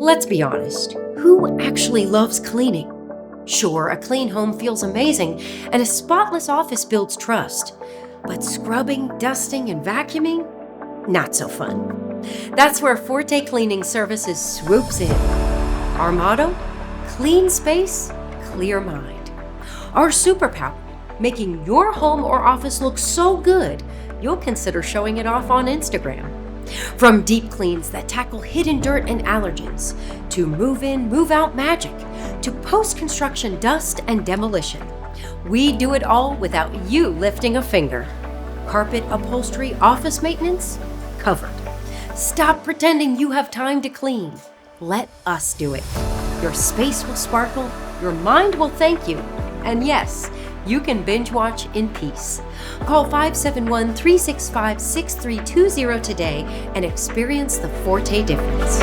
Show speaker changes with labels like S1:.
S1: Let's be honest, who actually loves cleaning? Sure, a clean home feels amazing, and a spotless office builds trust. But scrubbing, dusting, and vacuuming? Not so fun. That's where Forte Cleaning Services swoops in. Our motto? Clean space, clear mind. Our superpower? Making your home or office look so good, you'll consider showing it off on Instagram. From deep cleans that tackle hidden dirt and allergens, to move-in, move-out magic, to post-construction dust and demolition. We do it all without you lifting a finger. Carpet, upholstery, office maintenance? Covered. Stop pretending you have time to clean. Let us do it. Your space will sparkle, your mind will thank you, and yes, you can binge watch in peace. Call 571-365-6320 today and experience the Forte difference.